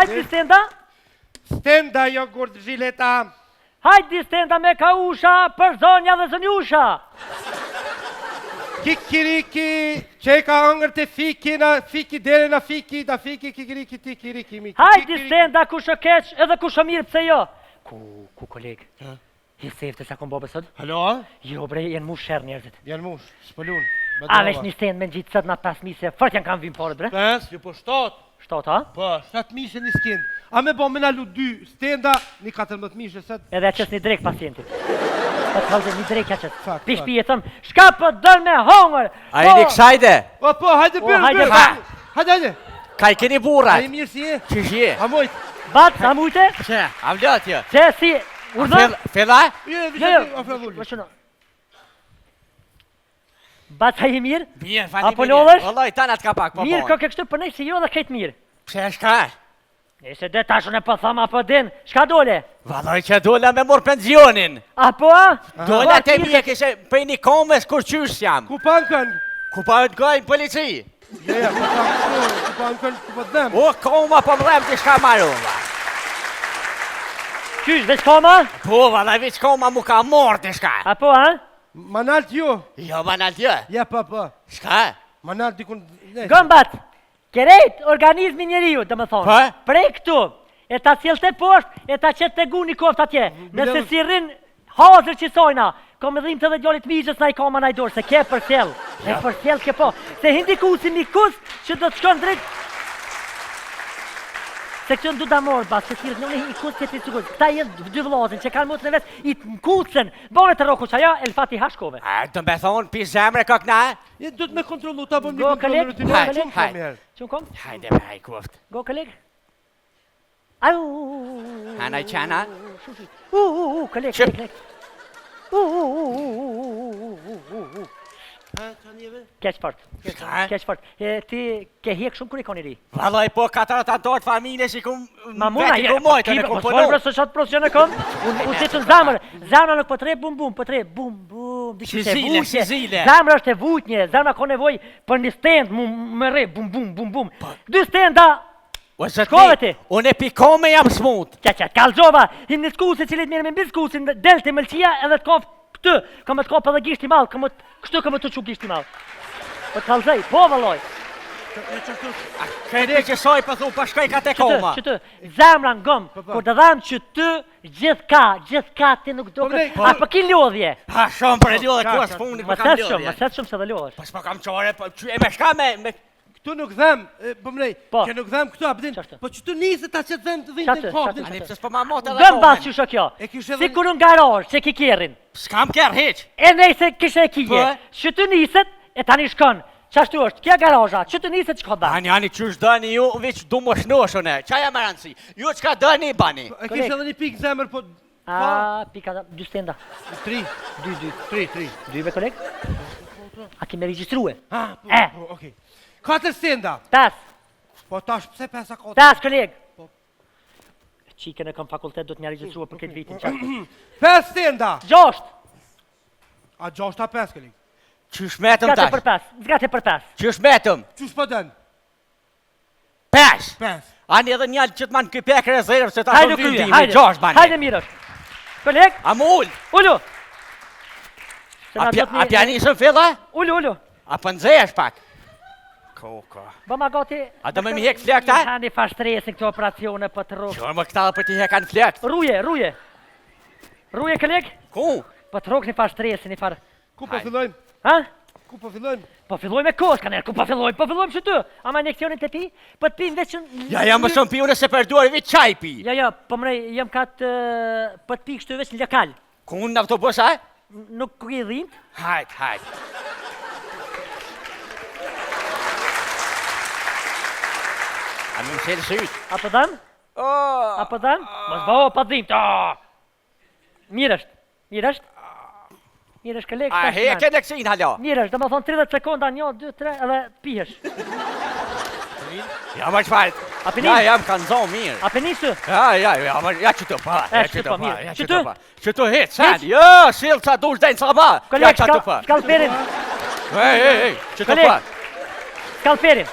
Hajde stenda. Stenda jogurt zhileta. Hajde stenda me kausha për zonja dhe zonjusha. Kikiriki, që ka hëngër të fiki, na fiki, dere na fiki, da fiki, kikiriki, tikiriki, mi. Hajde stenda ku shë keq edhe ku shë mirë, pse jo? Ku koleg? Je sefte sa kom bobe sot? Halo? Jo bre, jenë mush shërë njerëzit. Janë mush, s'pëllun. A vesh një stend me në gjitë sët na 5 mise, fort janë kam vim porët bre? 5, jo po 7. 7, ha? Po, 7 mishe një skend. A me bo me na lu 2 stenda, një 14 mishe sët. Edhe qës një drek pacientit. Po të halde një drek qës. Fakt, Pish pije thëm, shka për dërë me hongër. A e një kësajde? Po, hajde bërë, hajde, bërë. Hajde. Ka i keni A burat? i mirë si e? Që shje? A mojt? Bat, sa mujte? Që? A vlot jo? Që si, urdhë? Fela? Jo, Jo, a fëllulli. më shëno. Bat, sa i mirë? Mirë, fali Apo lodhesh? Vallaj, tanat ka pak, po Mirë, ka kështu për nej si jo dhe kejtë mirë. Pse shka? Nëse dhe tashën e për thama për din, shka dole? Vallaj që dola me mor pensionin. Apo a? Dola te mje kishe prej një komës kur qysh jam. Ku pankën? Ku pa të gajnë polici? Ja, ku pankën, ku pa dhem. O, koma po mrem të shka maru. Qysh, veç koma? Po, vallaj, veç koma mu ka mor të shka. Apo a? Manalt jo. Jo, banal tjë. Ja, pa. Shka? Manalt dikun... Gëmbat, kerejt organizmi njeriu, dhe më thonë. Pa? Prej këtu, e ta cilë të poshtë, e ta qëtë të gu një koft atje. Nëse si rrinë hazër që sojna, kom edhim të dhe gjallit mizës na i koma na i dorë, se ke për sjell. E për sjell ke po. Se hindi kusi një kus që do të shkon drejt. Se këtë ndu da morë, bas, se thirë, në i kus tjetëri të këta jenë dy vlozin që kanë mutën e vetë, i të mkucen, bone të roku që aja, Elfati hashkove. A, të me thonë, pi zemre kak na? Do të me kontrolu, ta bëm një Go, kontrolu koleg, rutinë. go, Shumë koleg. shumë herë. Qënë kom? Hajde me haj kuft. Go, koleg. Au. Hanaj qana? Koleg, Që? koleg. Keq fort. Shka? Keq fort. Ti ke hek shumë kur i koni ri. Vallaj, po katërat ato të familje që kum... Ma muna, veti ku mojtë, në ku po punu. se qatë profesion e kom. Unë si të zamër. Zamra nuk po tre bum bum, po tre bum bum. Shizile, shizile. Zamra është e vujtnje. Zamra ka nevoj për një stand më re bum bum bum bum. Dy stenda. O Shkove ti. zotni, unë e pikome jam smut. Qa, kalzova. Him një skusi cilit mirë me mbi skusin, delte mëlqia edhe të kofë këtë. Ka me të kopë edhe gishti malë. Kështu ka me të që gishti malë. Po të kalzej, po vëlloj. Këti që soj për thu, për shkaj ka te koma. Që të, zemra në gëmë, kur të dhamë që të gjithë ka ti nuk do këtë, a për ki lodhje? Ha, shumë për e lodhe, ku asë fundit Më për kam setë lodhje. shumë se dhe lodhesh. Po s'po kam qore, po që e me shka me... Këtu nuk dhem, pëmrej, Po. që nuk dhem këtu abdin, Qashtë? po që të nisë ta që të dhem të dhinë Qashtë, të koptin. qashtë. Ani pëse s'po ma mot edhe Gëmë basë komen. që shë kjo, E kishe si edhe... kur në garaj, që ki kjerin, S'kam kjerë heq. e nejse kishe e kije, Po. që të niset, e tani shkon, qashtu është, kja garaja, që të niset që ka da. Ani qysh dëni ju, veç du më shnoshone. Qaja më rëndësi, ju qka dëni i bani. E kishe edhe një pikë zemër, po... A, pika, dy stenda, 3, dy, be koleg? A ki me registrue? okej. 4 stenda. 5, Po tash pse 5 a 4? 5 koleg. Po. Qikën e kam fakultet, do të një registrua për këtë vitin, qashtu. 5 stenda. 6, A 6 a 5 këllik. Qysh metëm zgate për tash? 5, zgate për 5. Qysh metëm? Qysh po dën? 5. 5. Ani edhe njallë që të manë këj pek rezervë, se ta Hajde shumë kryje, vindimi, hajde, 6 bani. hajde mirë është. Koleg, A mu ull? ullu. Se na A do të pjanisën filla? Ullu. A pëndzesh pak? Koka. Bëma gati... A do me mi hek flek ta? Hani fa stresin këto operacione për të rrugë. Qërë më këta për ti hekan flekt? Ruje. Ruje, koleg? Ku? Për të rrugë një fa stresin, një farë. Ku po Hajde. fillojmë? Ha? Ku po fillojmë? Po filloj me kohës, kaner, ku po fillojmë që ty. Ama injekcionin të pi, po të pi veç... Ja, jam më shumë pi unë se përduar i veç qaj pi. Ja, po mrej, jam katë... Po të pi kështu veç në lokal. Ku unë në autobus, a? Nuk ku i dhimt. Hajt. A më më qelë syt? Apo dam? Apo dam? Mos bëho pa dhimt. Mirë është, koleg. A heke në kësin, halo? Mirë është, dhe më thonë 30 sekonda, 1, 2, 3, edhe pihesh. Ja, më qfajt. A pinin? Ja, jam kanë zonë mirë. A penisu? Ja, që të pa. që të mirë. Që të? Që të hitë, sen. Jo, silë ca dush denë sa ba. Ja, Koleg, që të pa. skalperin. Ej, që të Koleg. pa. Skalperin.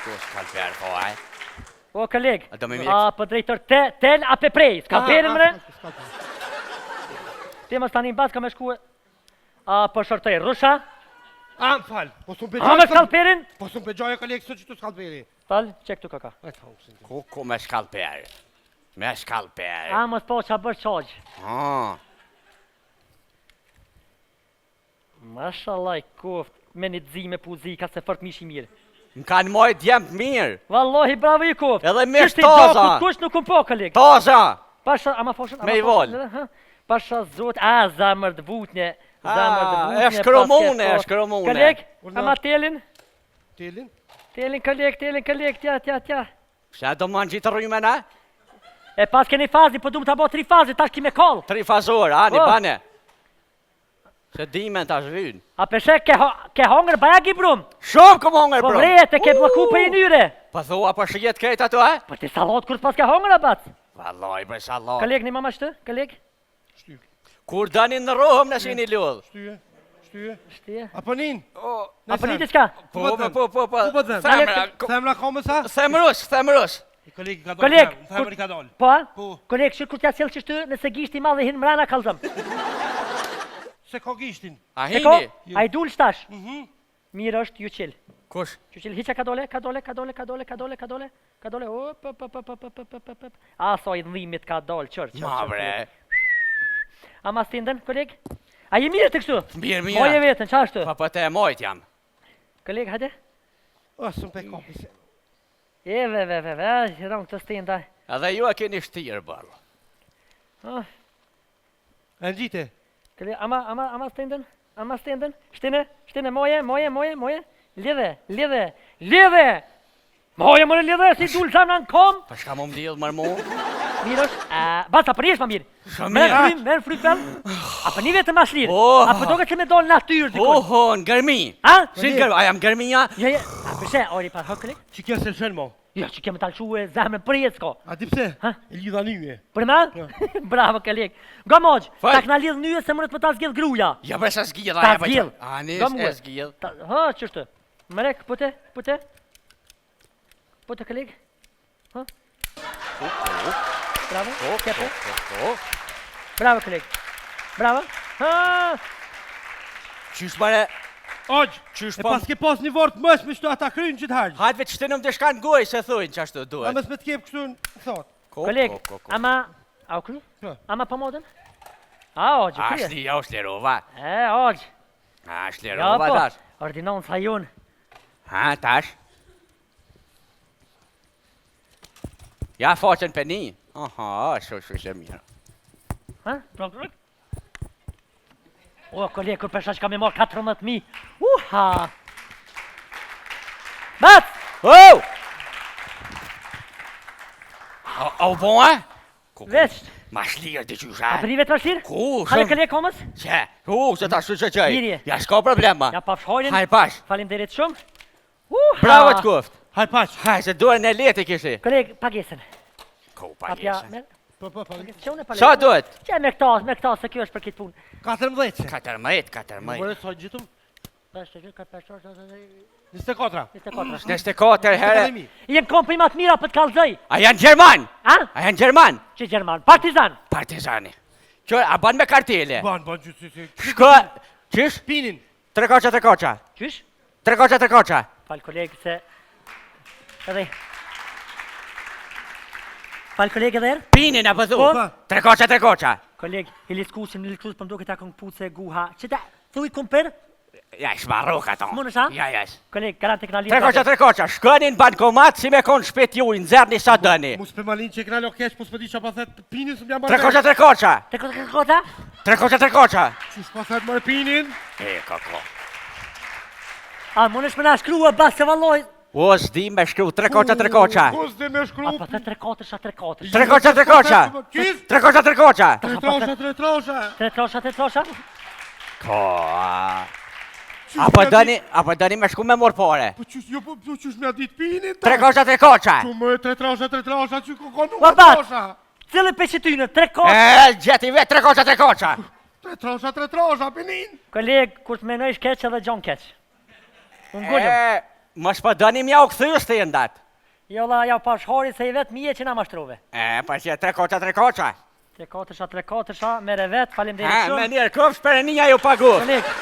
Ku skalper, po, aj. O, koleg. A do me mjek? A, po drejtor, tel a pe prej. Skalperin, mre? Ti më stani në bas, ka me shku... A, po shortoj, rusha? A, më falë. Po s'u A, me skalperin? Po s'u begjoja kolegë së që të skalperi. Fal, qek tu kaka. Ku me skalper? Me skalper. A, mos po qa bërë qaj. Ah. Mashallah, koft, me një zi me puzi, ka se fort mishi mirë. Më kanë moj djemë të mirë. Wallahi, bravo i koft. Edhe mirë Qështë i shtoza. gjakut, kush nuk më po, koleg. Toza! Pasha, ama foshën, Me i vol. Pasha zot, a, zamër të vutnje. Zamër të vutnje. E shkromune, e shkromune. Koleg, ama telin? Telin? Telin, koleg, tja. Shë do më në gjitë rrujme na? E pas keni fazi, po du më të bo 3 fazi, tash ki me kall. 3 fazor, ani, Oh. bane. Se dimen tash vynë. A peshe, ke hongër baja ki brum. Shumë këmë hongër, Po bro. vrejete, ke bloku për i nyre. Po thua për shjet krejt ato, e? Po ti salat kur pas ke hongër a bat. Vallaj, bre salat. Koleg, një mama shtë, koleg? Kur dani në rohëm në shini lodh. Shtyje. Shtje. Apo nin? A po një diçka? Po. Po po them. Femra, Femra kome sa? themrus. Kolegi ka Koleg, Femra i ka dol. Po, a? Po. Koleg, që kur t'ja sjellë që shtë, nëse gishti madhe hinë mrena kalzëm. Se ka gishtin. A E ko? hini? A i dul shtash. Mhm. Mirë është ju qilë. Kush? Ju qilë, hiqa ka dole. A, so i dhimit ka dole, qërë. Ma bre. A ma stinden, koleg? A je mirë të kështu? Mirë, Moje mirë. vetën, qa është? Pa po te e mojt jam. Koleg, hajde. O, së më pe kapi se. Rong të stinda. Edhe ju e keni shtirë, bërë. E në gjite? Koleg, ama stinden? Ama stinden? Shtine, moje. Lidhe! Moje, mëre lidhe, si dul zamna në kom. Pa shka më mdilë, mërë mu? Mirë është, basta për jesh ma mirë. Shumë Merë frymë fel. A për një vetë ma shlirë. Oh. A për doke që me dollë natyrë dikon. Oho, në gërmi. A? Si në gërmi? A jam gërmija? Ja. A përshe, ori pa hëkëlik? Që kja se lëshën mo? Ja, që kemë talë shuë e zemrën për jetë s'ko. A di pse? Ha? E lidha nyje. Për me? Bravo, koleg. Go moq, Faj. ta këna lidh nyje se mërët më ta zgjidh gruja. Ja bre sa zgjidh, Ta aja pa zgjidh. që. Anis Go muë. e zgjidh. Ha, qështë? Mërek, pute? Pute, koleg? Ha? Bravo, kepo. Bravo, koleg. Bravo. Ha! Qysh bare? Aq, Qysh e po? pas ke pas një vort mësh me shtu ata krynë që t'hargjë. Hajtë veç të nëmë të shkanë goj se thujnë që ashtu A duhet. mes me t'kep kështu në thot. Koleg, ama... A u kry? Po. Ama pa modën? A, ogjë, krye. Ja u shlirova. Ogjë. A Ja, shlirova po. tash. Ordinonës a jonë. Ha, tash. Ja faqen për një. Aha, shu që mirë. Ha? Pro. O, koleg, kur përsha që kam e marrë 14.000. Uha! Bat! Oh! A u bon, e? Veç! Ma shlirë të qysh, A a? për një vetë rështirë? Ku, Hale shumë? koleg komës? Që? Se ta shu që qëj. Mirje. Ja s'ka problema. Ja pa fshojnin. Hajë pash. Falim derit shumë. Uha! Bravo të kuft. Haj paq. Hajë, se duar në leti kishi. Koleg, pagesën. Ku Apja, pagesën. Po. Që unë e palem. Sa duhet? Që me këta, se kjo është për kitë punë. 14 se. 14. Mëre sa gjithëm? 24. 24. 24 herë. Akademi. Jenë komprimat mira për të kalzëj. A janë Gjerman? A? A janë Gjerman? Që Gjerman, partizan. Partizani. Që a ban me kartele? Ban që si. Shko, qish? Pinin. Tre koqa. Qysh? Tre koqa. Falë kolegë se... Edhe... Falë kolegë edhe erë? Pinin apo thu? Po. Tre koqa. Kolegë, i liskusim, për më duke ta këngë puce guha. Që ta, thuj kumper? Ja, shmarruk ato. S'munësh, a? Ja. Kolegë, garante këna lidhë. Tre koqa. Shkoni në bankomat si me konë shpet ju, nëzërni sa dëni. Mus për malin që e këna lo kesh, po s'pëdi që pa thet pinin së m'jam Tre koqa. Te kota? Tre koqa. Qysh pa thet mërë pinin? E, kako. A, munësh me na shkrua bas se valloj. O, s'di me shkru, tre koqa. Kus dhe me shkru? A, pa the 3-4. Tre koqa. Qis? Tre koqa. Tre trosha. 3 trosha. Ko. Apo dani me shku me mor pare. Po qysh me adit pinin? Tre koqa. Që më tre trosha, që ko nuk O, e bat! trosha. Cëllë peqetynë, 3 kotë. E, gjeti vet, tre koqa. Tre trosha, pinin. Kolegë, kur të menojsh keq edhe gjon keq. Unë gullëm. Mos po dëni mja u këthy stendat. Jo la, ja pash hori se i vetë mije që na mashtrove. Pa që 3 koqa, 3 koqa. 3 katësha, mere vetë, faleminderit shumë. Me njerë këpsh për e një ju pagu. Unik.